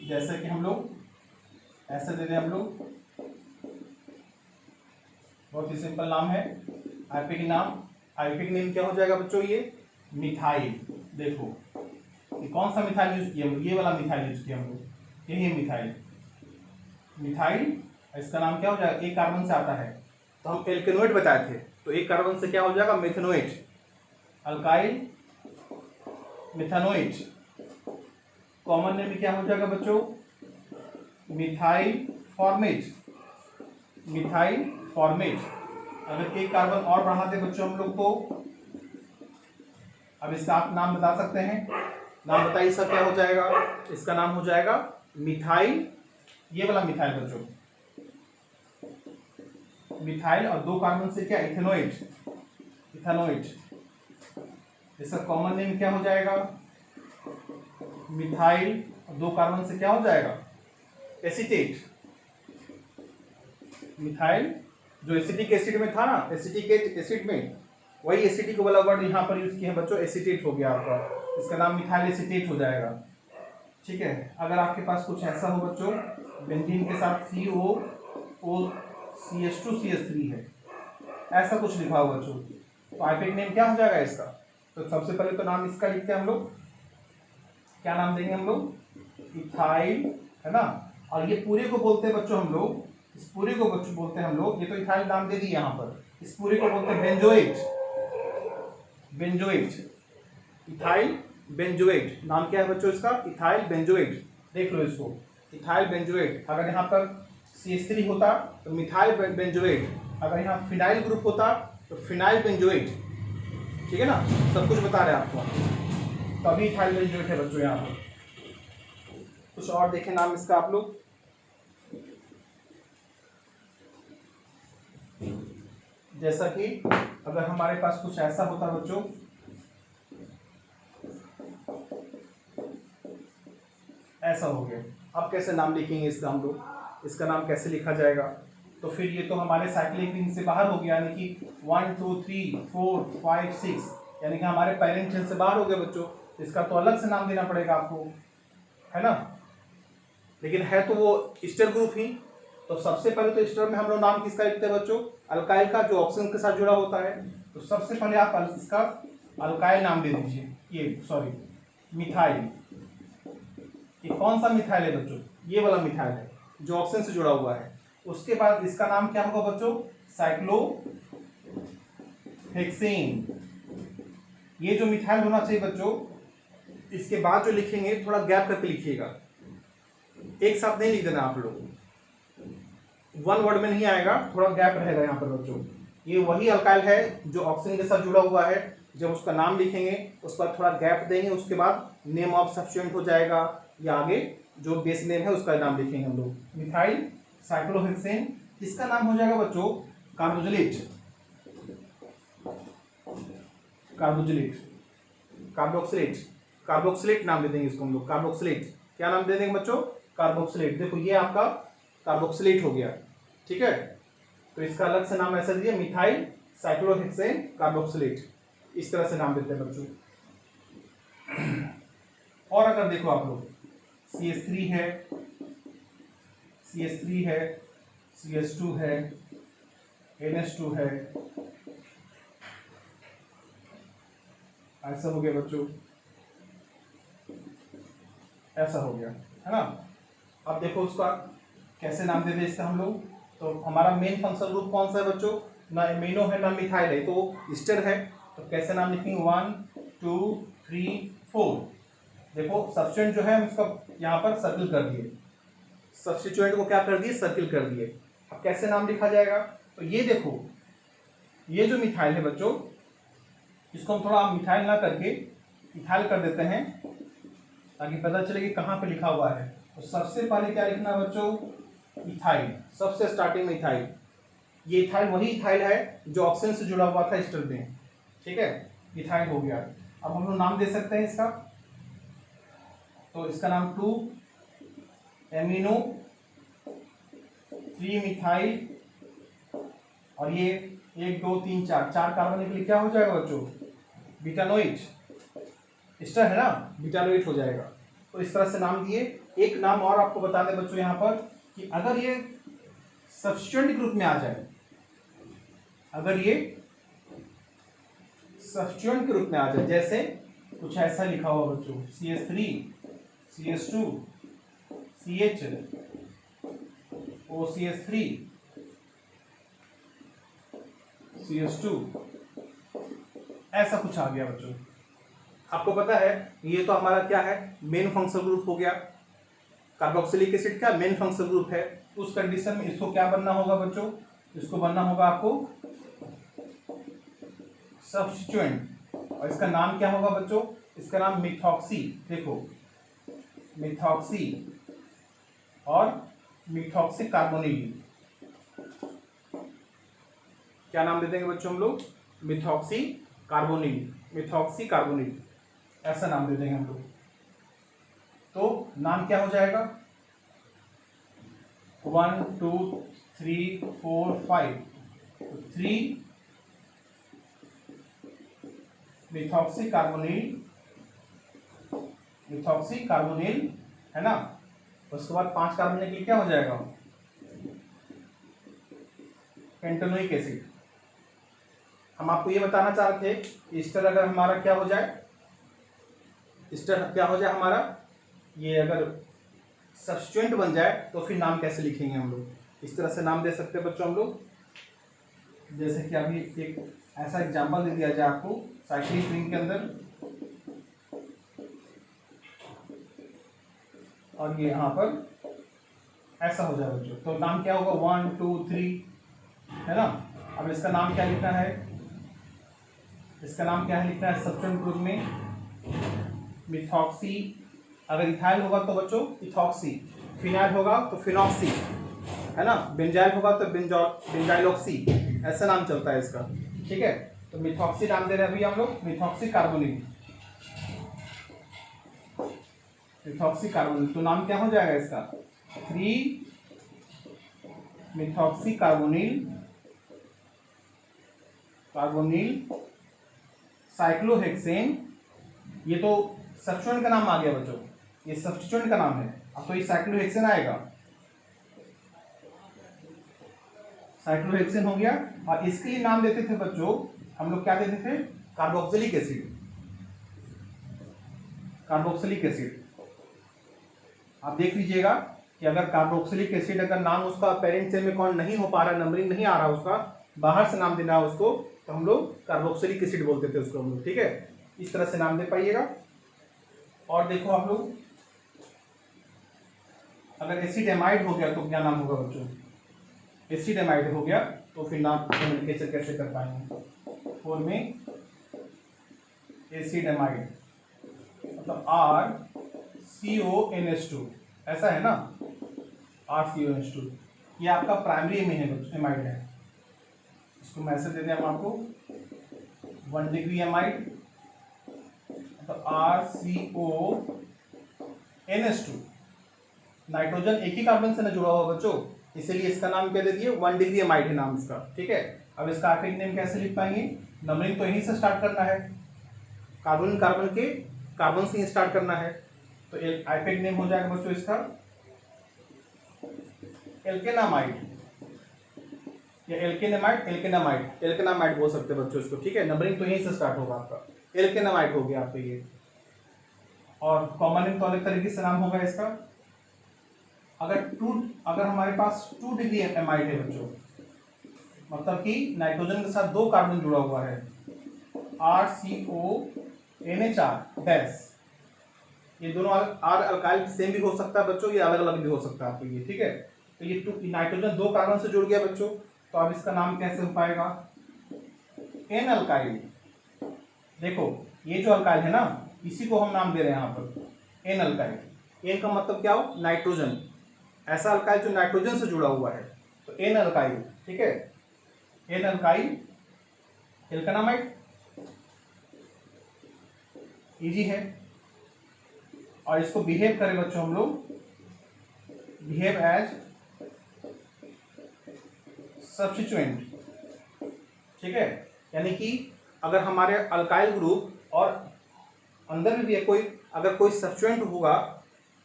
जैसे कि हम लोग ऐसे दे दें हम लोग, बहुत ही सिंपल नाम है, आइपिक नाम। आइपिक नेम क्या हो जाएगा बच्चों, ये मिथाइल। देखो ये कौन सा मिथाइल यूज किया, ये वाला मिथाइल यूज किया हम लोग, यही मिथाइल। मिथाइल इसका नाम क्या हो जाएगा, एक कार्बन से आता है, तो हम एल्केनोइड बताए थे, तो एक कार्बन से क्या हो जाएगा, मेथेनोइड, अल्काइल मिथेनोइड। कॉमन नेम क्या हो जाएगा बच्चों, मिथाइल फॉर्मेट, मिथाइल फॉर्मेट। अगर एक कार्बन और बढ़ा दे बच्चों हम लोग तो, अब इसका आप नाम बता सकते हैं, नाम बताइए इसका क्या हो जाएगा, इसका नाम हो जाएगा मिथाइल, ये वाला मिथाइल बच्चों, मिथाइल, और दो कार्बन से क्या, इथेनोइड, इथेनोइड। इसका कॉमन नेम क्या हो जाएगा, मिथाइल, और दो कार्बन से क्या हो जाएगा, एसीटेट। मिथाइल जो एसिटिक एसिड में था ना, एसिटिक एसिड में, वही एसिटिक वाला वर्ड यहाँ पर यूज किया है बच्चों, एसीटेट हो गया आपका, इसका नाम मिथाइल एसीटेट हो जाएगा, ठीक है। अगर आपके पास कुछ ऐसा हो बच्चों, बेंजीन के साथ COCH2CH3 है, ऐसा कुछ लिखा हो बच्चों, तो आइपिक नेम क्या हो जाएगा इसका। तो सबसे पहले तो नाम इसका लिखते हैं हम लोग, क्या नाम देंगे हम लोग, इथाइल, है ना। और ये पूरे को बोलते हैं बच्चों हम लोग, इस पूरे को बच्चों बोलते हैं हम लोग, ये तो इथाइल नाम दे दी यहाँ पर, इस पूरे को बोलते हैं बेंजोएट, बेंजोएट, इथाइल बेंजोएट। नाम क्या है बच्चों इसका, इथाइल बेंजोएट। देख लो इसको, इथाइल बेंजोएट। अगर यहाँ पर CH3 होता तो मिथाइल बेंजोएट, अगर यहाँ फिनाइल ग्रुप होता तो फिनाइल बेंजोएट, ठीक है ना, सब कुछ बता रहे हैं आपको, तो अभी इथाइल बेंजोएट है बच्चों यहाँ पर। कुछ और देखें नाम इसका आप लोग, जैसा कि अगर हमारे पास कुछ ऐसा होता बच्चों, ऐसा हो गया, अब कैसे नाम लिखेंगे इसका हम लोग, इसका नाम कैसे लिखा जाएगा, तो फिर ये तो हमारे साइक्लिक रिंग से बाहर हो गया, यानी कि 1 2 3 4 5 6, यानी कि हमारे पेरेंट चेन से बाहर हो गए बच्चों, इसका तो अलग से नाम देना पड़ेगा आपको, है ना, लेकिन है तो वो ईस्टर ग्रुप ही। तो सबसे पहले तो ईस्टर में हम लोग नाम किसका लिखते हैं बच्चों, अल्काइल का, जो ऑक्सीजन के साथ जुड़ा होता है। तो सबसे पहले आप इसका अल्काइल नाम दे दीजिए, ये सॉरी मिथाइल। ये कौन सा मिथाइल है बच्चों, ये वाला मिथाइल है जो ऑक्सीजन से जुड़ा हुआ है। उसके बाद इसका नाम क्या होगा बच्चों, साइक्लोहेक्सेन। ये जो मिथाइल होना चाहिए बच्चों, इसके बाद जो लिखेंगे थोड़ा गैप करके लिखिएगा, एक साथ नहीं लिख देना आप लोग, वन वर्ड में नहीं आएगा, थोड़ा गैप रहेगा यहाँ पर बच्चों। ये वही अल्काइल है जो ऑक्सीजन के साथ जुड़ा हुआ है। जब उसका नाम लिखेंगे उस पर थोड़ा गैप देंगे, उसके बाद नेम ऑफ सब्स्टिट्यूएंट हो जाएगा, या आगे जो बेस नेम है उसका नाम लिखेंगे हम लोग, मिथाइल साइक्लोहेक्सेन। इसका नाम हो जाएगा बच्चों कार्बोक्सिलेट, कार्बोक्सिलेट, कार्बोक्सिलेट, कार्बोक्सिलेट नाम दे देंगे इसको हम लोग, कार्बोक्सिलेट। क्या नाम दे देंगे बच्चों, कार्बोक्सिलेट। देखो ये आपका कार्बोक्सिलेट हो गया, ठीक है। तो इसका अलग से नाम ऐसा दिया, मिथाइल साइक्लोहेक्सेन कार्बोक्सिलेट, इस तरह से नाम देते हैं बच्चों। और अगर देखो आप लोग CH3 है, CH3 है, CH2 है, NH2 है, ऐसा हो गया बच्चों, ऐसा हो गया, है ना। अब देखो उसका कैसे नाम दे दे इसका हम लोग। तो हमारा मेन फंक्शनल ग्रुप कौन सा है बच्चों, ना एमिनो है ना मिथाइल है, तो ईस्टर है। तो कैसे नाम लिखेंगे, 1 2 3 4। देखो सब्स्टिट्यूएंट जो है हम इसका यहाँ पर सर्किल कर दिए, सब्स्टिट्यूएंट को क्या कर दिए, सर्किल कर दिए। अब कैसे नाम लिखा जाएगा, तो ये देखो ये जो मिथाइल है बच्चों, इसको हम थोड़ा मिथाइल ना करके इथाइल कर देते हैं, ताकि पता चले कि कहाँ पे लिखा हुआ है। तो सबसे पहले क्या लिखना है बच्चों, इथाइल, सबसे स्टार्टिंग में इथाइल। ये इथाइल वही इथाइल है जो ऑक्सीजन से जुड़ा हुआ था ईस्टर में, ठीक है, इथाइल हो गया। अब हम लोग नाम दे सकते हैं इसका, तो इसका नाम 2 एमिनो 3 मिथाइल, और ये 1 2 3 4 कार्बन के लिए क्या हो जाएगा बच्चों, बीटानोइट। ईस्टर है ना, बीटानोइट हो जाएगा। तो इस तरह से नाम दिए। एक नाम और आपको बता दें बच्चों यहाँ पर, कि अगर ये सब्स्टिट्यूएंट ग्रुप में आ जाए, अगर ये सब्स्टिट्यूएंट के रूप में आ जाए, जैसे कुछ ऐसा लिखा हुआ बच्चों, CH3 CH2 CH OCH3 CH2, ऐसा कुछ आ गया बच्चों। आपको पता है ये तो हमारा क्या है, मेन फंक्शनल ग्रुप हो गया। कार्बोक्सिलिक एसिड का मेन फंक्शनल ग्रुप है। उस कंडीशन में इसको क्या बनना होगा बच्चों, इसको बनना होगा आपको सब्स्टिट्यूएंट, और इसका नाम क्या होगा बच्चों, इसका नाम मिथॉक्सी। देखो मिथॉक्सी और मिथॉक्सी कार्बोनिल, क्या नाम दे देंगे बच्चों हम लोग, मिथॉक्सी कार्बोनिल, मिथॉक्सी कार्बोनिल, ऐसा नाम दे देंगे हम लोग। तो नाम क्या हो जाएगा, 1 2 3 4 5, 3 मिथॉक्सी कार्बोनिल, मिथॉक्सी कार्बोनिल, है ना। उसके बाद 5 कार्बन के लिए क्या हो जाएगा, पेंटेनोइक एसिड। हम आपको ये बताना चाह रहे थे, ईस्टर अगर हमारा क्या हो जाए, ईस्टर क्या हो जाए हमारा, ये अगर सब्स्टिट्यूएंट बन जाए तो फिर नाम कैसे लिखेंगे हम लोग। इस तरह से नाम दे सकते हैं बच्चों हम लोग, जैसे कि अभी एक ऐसा एग्जांपल दे दिया जाए आपको, साइक्लिक रिंग के अंदर, और ये यहाँ पर ऐसा हो जाए बच्चों। तो नाम क्या होगा, 1 2 3, है ना। अब इसका नाम क्या लिखना है, इसका नाम क्या है लिखना है, सब्स्टिट्यूएंट ग्रुप में मिथॉक्सी, अगर इथाइल होगा तो बच्चों इथॉक्सी, फिनाइल होगा तो फिनॉक्सी, है ना, बेंजाइल होगा तो बेंजाइलॉक्सी, ऐसा नाम चलता है इसका, ठीक है। तो मिथॉक्सी नाम दे रहे हैं अभी हम लोग, मिथॉक्सी कार्बोनिल, मिथॉक्सी कार्बोनिल। तो नाम क्या हो जाएगा इसका, 3 मिथॉक्सी कार्बोनिल, कार्बोनिल साइक्लोहेक्सेन। ये तो सब्स्टिट्यूएंट का नाम आ गया बच्चों, ये सब्स्टिट्यूएंट का नाम है। अब तो ये साइक्लोहेक्सेन आएगा, साइक्लोहेक्सेन हो गया। और इसके लिए नाम देते थे बच्चों हम लोग, क्या देते थे, कार्बोक्सिलिक एसिड, कार्बोक्सिलिक एसिड। आप देख लीजिएगा कि अगर कार्बोक्सिलिक एसिड अगर नाम उसका पेरेंट चेन में कौन नहीं हो पा रहा, नंबरिंग नहीं आ रहा उसका, बाहर से नाम देना है उसको, तो हम लोग कार्बोक्सिलिक एसिड बोलते थे उसको हम लोग, ठीक है। इस तरह से नाम दे पाइएगा। और देखो आप लोग, अगर एसिड एमाइड हो गया तो क्या नाम होगा बच्चों, एसिड एमाइड हो गया तो फिर नाम नोमेनक्लेचर कैसे कर पाएंगे, फोर में एसिड एमाइड मतलब RCONH2, ऐसा है ना, RCONH2, ये आपका प्राइमरी में है एमाइड है। इसको मैसेज दे दें हम आपको 1 डिग्री एमाइड तो RCONH2, नाइट्रोजन एक ही कार्बन से न जुड़ा हुआ बच्चों, इसीलिए इसका नाम क्या दे दिए, 1 डिग्री एमाइड है नाम इसका, ठीक है। अब इसका आखिरी नेम कैसे लिख पाएंगे, नंबरिंग तो यहीं से स्टार्ट करना है, कार्बन कार्बन के कार्बन से ही स्टार्ट करना है, तो आइपेक नेम हो जाएगा बच्चों इसका एल्केनामाइड या एल्केनामाइड बोल सकते हैं बच्चों इसको, ठीक है। नंबरिंग तो यहीं से स्टार्ट होगा आपका, एल्केनामाइड हो गया आपका ये। और कॉमन नेम तो अलग तरीके से नाम होगा इसका। अगर हमारे पास 2 डिग्री एमाइड है बच्चों, मतलब कि नाइट्रोजन के साथ 2 कार्बन जुड़ा हुआ है, RCONHR डैश, ये दोनों आर अल्काइल सेम भी हो सकता है बच्चों, ये अलग अलग भी हो सकता है आपको ये, ठीक है। तो ये नाइट्रोजन 2 कार्बन से जुड़ गया बच्चों, तो अब इसका नाम कैसे हो पाएगा, एन अल्काइल। देखो ये जो अल्काइल है ना, इसी को हम नाम दे रहे हैं यहाँ पर एन अल्काइल। एन का मतलब क्या हो, नाइट्रोजन, ऐसा अल्काइल जो नाइट्रोजन से जुड़ा हुआ है, तो एन अल्काइल, ठीक है। एन अल्काइल एल्केनामाइड, इजी है। और इसको बिहेव करें बच्चों हम लोग, बिहेव एज सब्स्टिट्यूएंट, ठीक है। यानी कि अगर हमारे अल्काइल ग्रुप और अंदर में भी है कोई, अगर कोई सब्स्टिट्यूएंट होगा,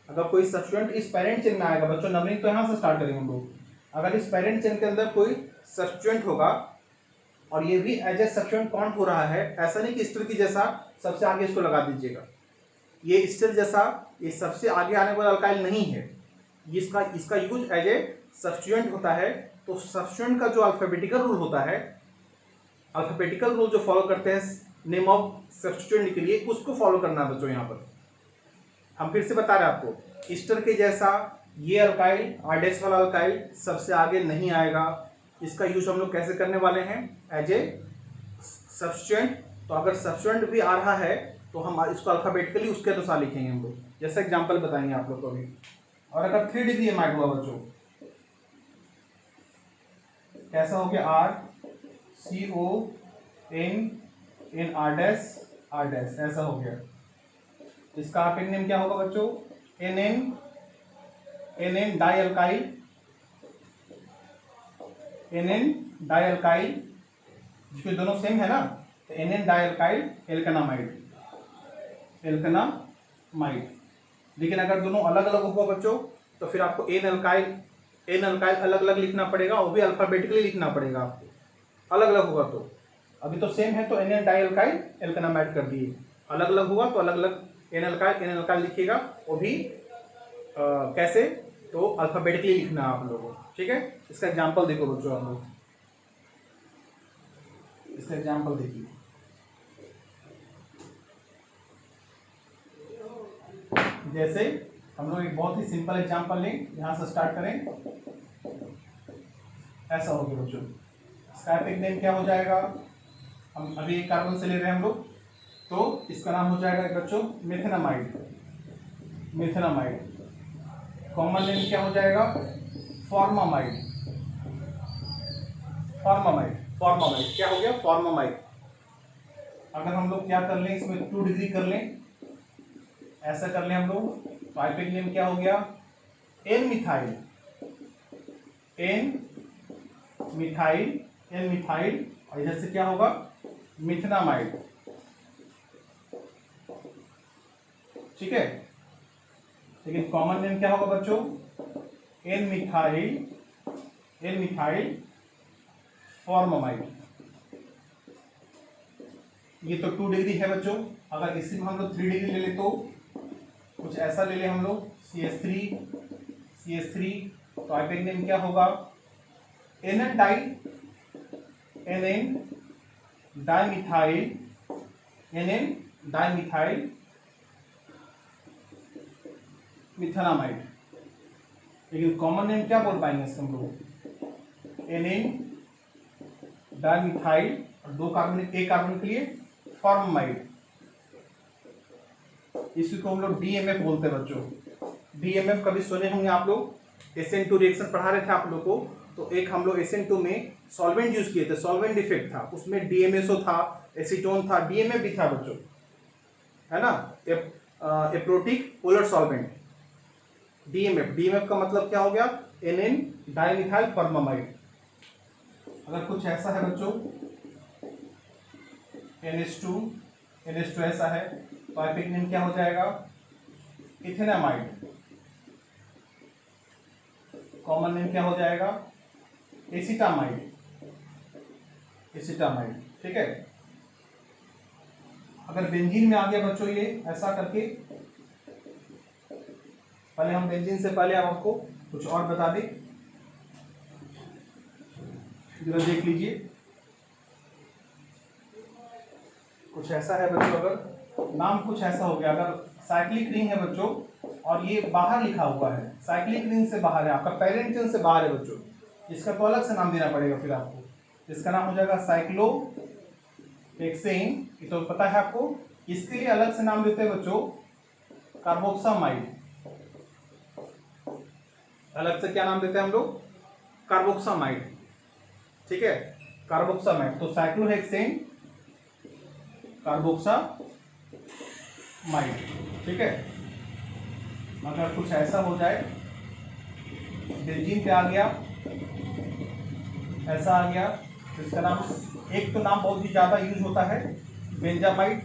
अगर कोई सब्स्टिट्यूएंट इस पेरेंट चेन में आएगा बच्चों, नंबरिंग तो यहाँ से स्टार्ट करेंगे हम लोग, अगर इस पेरेंट चेन के अंदर कोई सब्स्टिट्यूएंट होगा और ये भी एज ए सब्स्टिट्यूएंट काउंट हो रहा है, ऐसा नहीं कि स्टील की जैसा सबसे आगे इसको लगा दीजिएगा, ये स्टील जैसा ये सबसे आगे आने वाला अल्काइल नहीं है, इसका यूज एज ए सब्स्टिट्यूएंट होता है। तो सब्स्टिट्यूएंट का जो अल्फाबेटिकल रूल होता है, अल्फाबेटिकल रूल जो फॉलो करते हैं नेम ऑफ सब्स्टिट्यूएंट के लिए, उसको फॉलो करना है बच्चों। यहाँ पर हम फिर से बता रहे हैं आपको, ईस्टर के जैसा ये अल्काइल आरडेक्स वाला अल्काइल सबसे आगे नहीं आएगा, इसका यूज हम लोग कैसे करने वाले हैं, एज ए सब्स्टिट्यूएंट। तो अगर सब्स्टिट्यूएंट भी आ रहा है तो हम इसको अल्फाबेटिकली उसके अनुसार लिखेंगे हम लोग, जैसा एग्जांपल बताएंगे आप लोग को अभी। और अगर 3 डिग्री एमाइड हुआ बच्चों, कैसा हो गया, RCONR' ऐसा हो गया। इसका आपेक नेम क्या होगा बच्चों, NN डाइअल्काइल, जिसके दोनों सेम है ना, तो NN डाइअल्काइल एल्केनामाइड। लेकिन अगर दोनों अलग अलग होगा बच्चों, तो फिर आपको एन अल्काइल अलग अलग लिखना पड़ेगा, वो भी अल्फाबेटिकली लिखना पड़ेगा आपको, अलग अलग होगा तो। अभी तो सेम है तो NN डाइअल्काइल एल्केनामाइड कर दिए, अलग अलग होगा तो अलग अलग एन अल्काइल लिखिएगा, वो भी कैसे, तो अल्फाबेटिकली लिखना है आप लोगों को, ठीक है। इसका एग्जांपल देखो बच्चों, आप लोग इसका एग्जांपल देखिए, जैसे हम लोग एक बहुत ही सिंपल एग्जांपल लें, यहाँ से स्टार्ट करें, ऐसा हो गया बच्चों। इसका आपेक नेम क्या हो जाएगा, हम अभी एक कार्बन से ले रहे हैं हम लोग, तो इसका नाम हो जाएगा बच्चों मेथेनामाइड। कॉमन नेम क्या हो जाएगा, फॉर्मामाइड क्या हो गया, फॉर्मामाइड। अगर हम लोग क्या कर लें, इसमें 2 डिग्री कर लें, ऐसा कर लें हम लोग, तो आइपेक नेम क्या हो गया, एन मिथाइल, और इधर से क्या होगा, मिथेनामाइड, ठीक है। लेकिन कॉमन नेम क्या होगा बच्चों? N methyl formamide. ये तो 2 डिग्री है बच्चों। अगर इसी में हम लोग 3 डिग्री ले ले तो कुछ ऐसा ले ले हम लोग, CH3 तो आइपेक नेम क्या होगा? NN dimethyl methanamide. लेकिन कॉमन नेम क्या बोल पाएंगे इसको हम लोग? NN डाइमिथाइल और 2 कार्बन, एक कार्बन के लिए फॉर्मामाइड। इसी को हम लोग DMF बोलते हैं बच्चों। DMF कभी सुने होंगे आप लोग, SN2 रिएक्शन पढ़ा रहे थे आप लोग को। तो एक हम लोग SN2 में सॉल्वेंट यूज किए थे, सॉल्वेंट डिफेक्ट था, उसमें DMSO था, एसीटोन था, DMF भी था बच्चों, है ना? Aprotic polar solvent. DMF का मतलब क्या हो गया? NN dimethyl formamide. अगर कुछ ऐसा है बच्चों, NH2 ऐसा है तो आइपेक नेम क्या हो जाएगा? इथेनामाइड। कॉमन नेम क्या हो जाएगा? एसिटामाइड। ठीक है। अगर बेंजीन में आ गया बच्चों ये ऐसा करके, पहले हम बेंजीन से पहले आपको कुछ और बता दें, जरा देख लीजिए। कुछ ऐसा है बच्चों, अगर नाम कुछ ऐसा हो गया, अगर साइक्लिक रिंग है बच्चों और ये बाहर लिखा हुआ है, साइक्लिक रिंग से बाहर है, आपका पेरेंट चेन से बाहर है बच्चों, इसका तो अलग से नाम देना पड़ेगा फिर आपको। इसका नाम हो जाएगा साइक्लोहेक्सेन, ये तो पता है आपको। इसके लिए अलग से नाम देते हैं बच्चों कार्बोक्सामाइड। अलग से क्या नाम देते हैं हम लोग? कार्बोक्सामाइड। ठीक है, कार्बोक्सामाइड। तो साइक्लोहेक्सेन कार्बोक्सामाइड। ठीक है। अगर कुछ ऐसा हो जाए, बेंजीन पे आ गया, ऐसा आ गया, तो इसका नाम, एक तो नाम बहुत ही ज्यादा यूज होता है बेंजामाइड।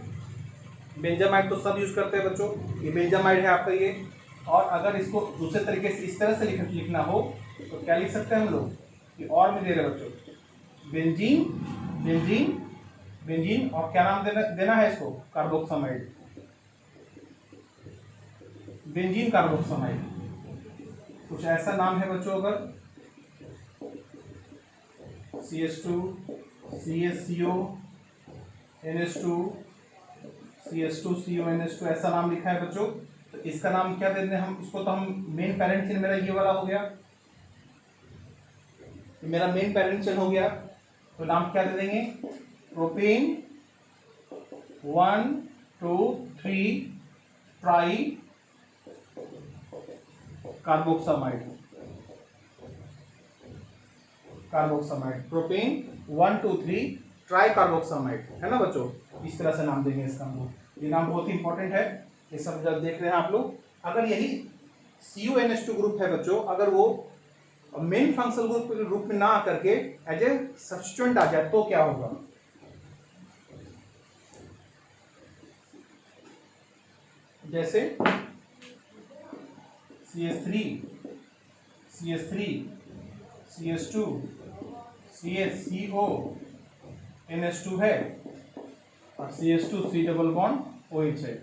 बेंजामाइड तो सब यूज करते हैं बच्चों, ये बेंजामाइड है आपका ये। और अगर इसको दूसरे तरीके से इस तरह से लिखना हो तो क्या लिख सकते हैं हम लोग? ये और में दे रहे बच्चों, बेंजीन और क्या नाम देना है इसको? कार्बोक्सामाइड। Benzene carboxamide. कुछ ऐसा नाम है बच्चों, अगर CH2 CHCO NH2 CH2CO NH2 ऐसा नाम लिखा है बच्चों, तो इसका नाम क्या दे दें हम इसको? तो हम मेन पैरेंट चेन, मेरा ये वाला हो गया, मेरा मेन पैरेंट चेन हो गया, तो नाम क्या दे देंगे? Propane 1 2 3 try carboxamide. Propane 1 2 3 try carboxamide, है ना बच्चों? इस तरह से नाम देंगे इसका हम लोग। ये नाम बहुत ही इंपॉर्टेंट है, ये सब जब देख रहे हैं आप लोग। अगर यही CuNH2 ग्रुप है बच्चों, अगर वो मेन फंक्शनल ग्रुप के रूप में ना आकर के एज ए सब्स्टिट्यूएंट आ जाए तो क्या होगा? जैसे CH3 CH2 CHCO NH2 है और CH2 C double bond OH है,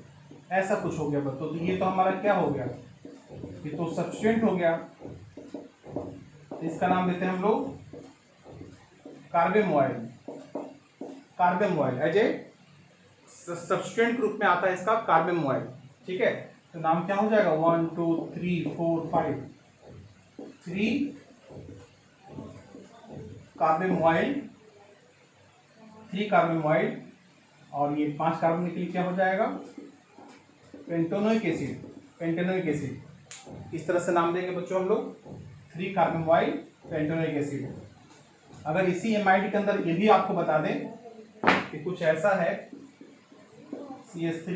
ऐसा कुछ हो गया बच्चों। तो ये तो हमारा क्या हो गया? ये तो सब्स्टिट्यूएंट हो गया। इसका नाम देते हैं हम लोग कार्बेमोइल। एज ए सब्स्टिट्यूएंट ग्रुप में आता है इसका कार्बेमोइल। ठीक है, तो नाम क्या हो जाएगा? 1 2 3 4 5 3 कार्बेमोइल और ये 5 कार्बन के लिए क्या हो जाएगा? Pentanoic acid. इस तरह से नाम देंगे बच्चों हम लोग 3 कार्बेमोइल पेंटेनोइक एसिड। अगर इसी एमाइड के अंदर ये भी आपको बता दें कि कुछ ऐसा है, CH3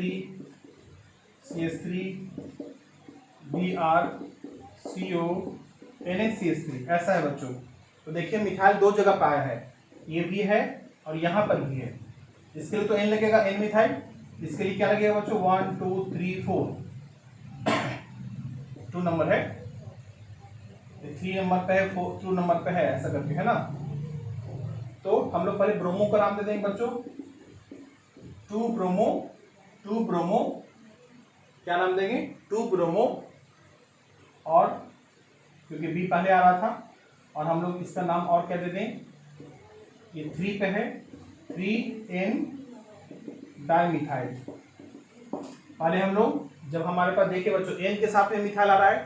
BrCO NHCH3 ऐसा है बच्चों। तो देखिए मिथाइल 2 जगह पाया है, ये भी है और यहाँ पर भी है। इसके लिए तो N लगेगा, N मिथाइल। इसके लिए क्या लगेगा बच्चों? 1 2 3 4 2 नंबर है, 3 नंबर पे है, 2 नंबर पे है, ऐसा करके, है ना। तो हम लोग पहले ब्रोमो का नाम दे देंगे बच्चों, 2 ब्रोमो, 2 ब्रोमो, क्या नाम देंगे, 2 ब्रोमो, और क्योंकि बी पहले आ रहा था, और हम लोग इसका नाम और क्या दे दें, ये 3 पे है, 3N डाइमिथाइल। पहले हम लोग जब हमारे पास देखिए बच्चों N के साथ में मिथाइल आ रहा है,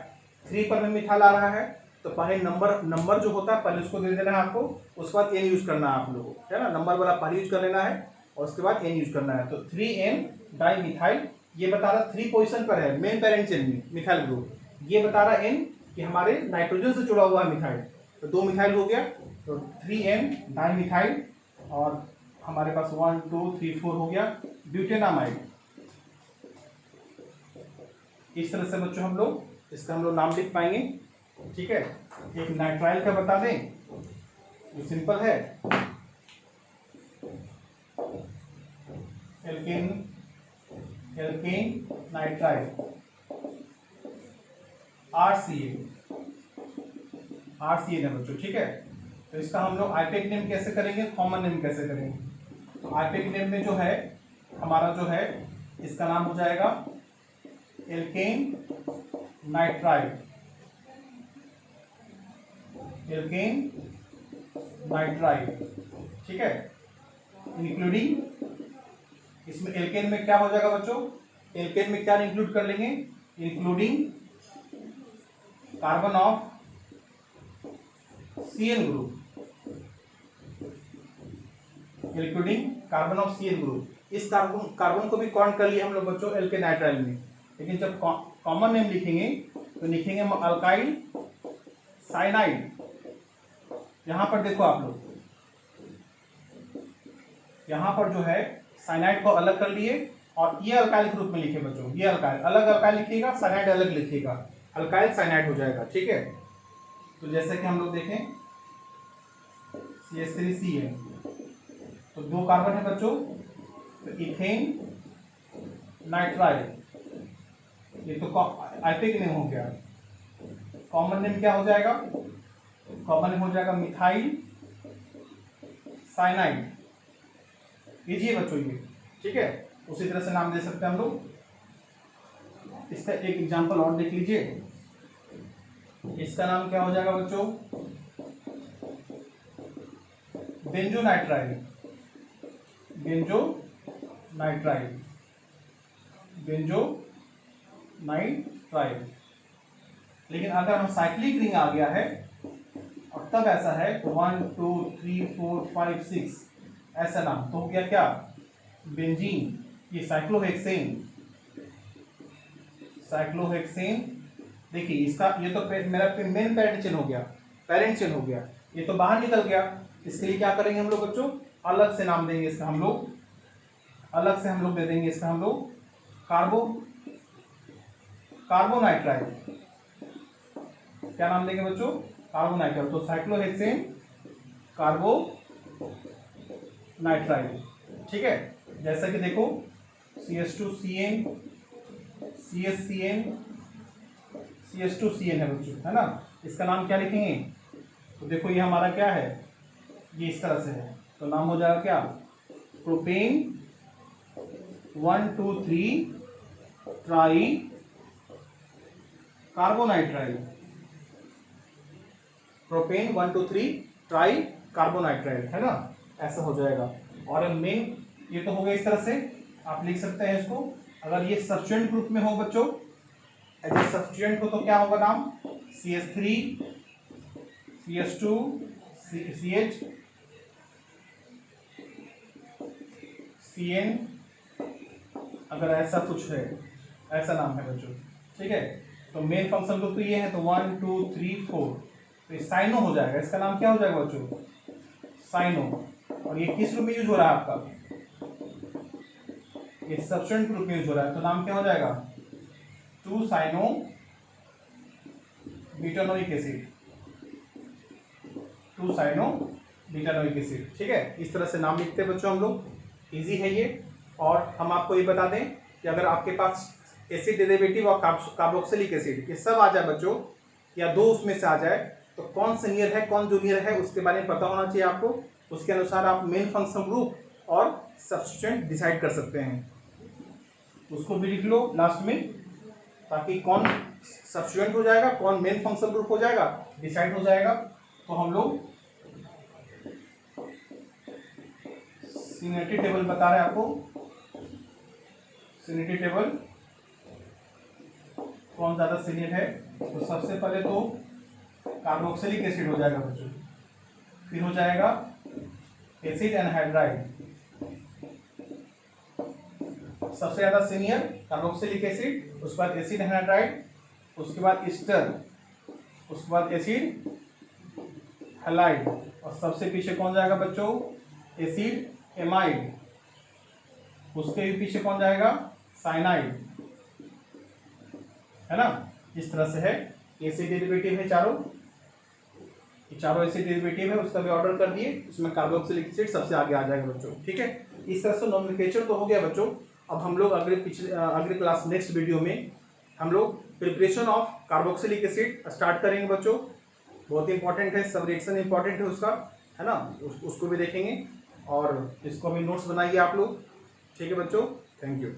3 पर में मिथाइल आ रहा है, तो पहले नंबर जो होता है पहले उसको दे देना है आपको, उसके बाद N यूज करना है आप लोगों को, है ना। नंबर वाला पहले यूज कर लेना है और उसके बाद N यूज करना है। तो 3N डाइमिथाइल, ये बता रहा 3 पोजीशन पर है मेन पेरेंट चेन में मिथाइल ग्रुप, ये बता रहा N कि हमारे नाइट्रोजन से जुड़ा हुआ है मिथाइल, तो 2 मिथाइल हो गया, तो 3N डाइमिथाइल, और हमारे पास 1 2 3 4 हो गया ब्यूटेनामाइड। इस तरह से बच्चों हम लोग इसका नाम लिख पाएंगे, ठीक है। एक नाइट्राइल का बता दें, जो सिंपल है, एल्केन नाइट्राइल, RCN है बच्चों, ठीक है। तो इसका हम लोग आईपीएक नेम कैसे करेंगे, कॉमन नेम कैसे करेंगे। तो आईपीएक नेम में जो है हमारा जो है इसका नाम हो जाएगा एल्केन नाइट्राइल, एल्केन नाइट्राइल, ठीक है। इंक्लूडिंग, इसमें एल्केन में क्या हो जाएगा बच्चों, एल्केन में क्या इंक्लूड कर लेंगे, including carbon of CN group, including carbon of CN group. इस कार्बन को भी काउंट कर लिए हम लोग बच्चों एल्केन नाइट्राइल में, लेकिन जब कॉमन नेम लिखेंगे तो लिखेंगे हम अल्काइल साइनाइड। यहां पर देखो आप लोग, यहां पर जो है साइनाइड को अलग कर लिए और ये अल्काइल ग्रुप में लिखे बच्चों, ये अल्काइल अलग अल्काइल लिखिएगा, साइनाइड अलग लिखिएगा, अल्काइल साइनाइड हो जाएगा, ठीक है। तो जैसे कि हम लोग देखें CH3CN, तो 2 कार्बन है बच्चों, तो इथेन नाइट्राइल, ये तो आईपीएक नेम हो गया। कॉमन नेम क्या हो जाएगा, कॉमन नेम हो जाएगा मिथाइल साइनाइड, लीजिए बच्चों ये, ठीक है। उसी तरह से नाम दे सकते हैं हम लोग। इसका एक एग्जांपल और देख लीजिए, इसका नाम क्या हो जाएगा बच्चों, बेंजोनाइट्राइल, बेंजोनाइट्राइल, बेंजोनाइट्राइल। लेकिन अगर हम साइक्लिक रिंग आ गया है और तब ऐसा है तो 1 2 3 4 5 6 ऐसा नाम, तो हो गया क्या, बेंजीन। ये साइक्लोहेक्सेन, साइक्लोहेक्सेन। देखिए इसका ये तो मेरा मेन पेरेंट चेन हो गया, पेरेंट चेन हो गया, ये तो बाहर निकल गया। इसके लिए क्या करेंगे हम लोग बच्चों, अलग से नाम देंगे इसका, हम लोग अलग से हम लोग दे देंगे इसका हम लोग कार्बोनाइट्राइल। क्या नाम देंगे बच्चों, कार्बोनाइट्राइल। तो साइक्लोहेक्सेन कार्बोनाइट्राइल, ठीक है। जैसा कि देखो CH2CN, CHCN, CH2CN है बच्चों, है ना। इसका नाम क्या लिखेंगे, तो देखो ये हमारा क्या है, ये इस तरह से है, तो नाम हो जाएगा क्या, propane 1 2 3 try carbonitrile, propane 1 2 3 try carbonitrile, है ना, ऐसा हो जाएगा। और मेन ये तो हो गया, इस तरह से आप लिख सकते हैं इसको। अगर ये सब्स्टिट्यूएंट ग्रुप में हो बच्चों, एज ए सब्स्टिट्यूएंट हो तो क्या होगा नाम, CH3 CH2 CH CN, अगर ऐसा कुछ है, ऐसा नाम है बच्चों, ठीक है। तो मेन फंक्शन ग्रुप तो ये है, तो 1 2 3 4, तो साइनो हो जाएगा। इसका नाम क्या हो जाएगा बच्चों, साइनो। और ये किस रूप में यूज हो रहा है आपका, ये सब्स्टिट्यूएंट ग्रुप में यूज हो रहा है, तो नाम क्या हो जाएगा, 2 cyano butanoic acid, 2 cyano butanoic acid, ठीक है। इस तरह से नाम लिखते हैं बच्चों हम लोग, इजी है ये। और हम आपको ये बता दें कि अगर आपके पास एसिड डेरिवेटिव और कार्बोक्सिलिक एसिड ये सब आ जाए बच्चों, या दो उसमें से आ जाए, तो कौन सीनियर है कौन जूनियर है उसके बारे में पता होना चाहिए आपको। उसके अनुसार आप मेन फंक्शन ग्रुप और सब्स्टिट्यूएंट डिसाइड कर सकते हैं। उसको भी लिख लो लास्ट में, ताकि कौन सब्स्टिट्यूएंट हो जाएगा कौन मेन फंक्शन ग्रुप हो जाएगा डिसाइड हो जाएगा। तो हम लोग सीनियरिटी टेबल बता रहे हैं आपको। सीनियरिटी टेबल कौन ज्यादा सीनियर है, तो सबसे पहले तो कार्बोक्सिलिक एसिड हो जाएगा बच्चों, फिर हो जाएगा एसिड एनहाइड्राइड, सबसे ज्यादा सीनियर कार्बोक्सिलिक एसिड, उसके बाद एसिड एनहाइड्राइड, उसके बाद ईस्टर, उसके बाद एसिड हैलाइड, और सबसे पीछे कौन जाएगा बच्चों एसिड एमाइड, उसके भी पीछे कौन जाएगा साइनाइड, है ना। इस तरह से है, एसिड डेरिवेटिव है चारों, ये चारों एसिड डेरिवेटिव है, उसका भी ऑर्डर कर दिए, उसमें कार्बोक्सिलिक एसिड सबसे आगे आ जाएगा बच्चों, ठीक है। इस तरह से नोमेनक्लेचर तो हो गया बच्चों। अब हम लोग अगले क्लास नेक्स्ट वीडियो में हम लोग preparation of carboxylic acid start करेंगे बच्चों। बहुत इंपॉर्टेंट है, सब रिएक्शन इंपॉर्टेंट है उसका, है ना। उसको भी देखेंगे, और इसको भी नोट्स बनाइए आप लोग, ठीक है बच्चों। Thank you.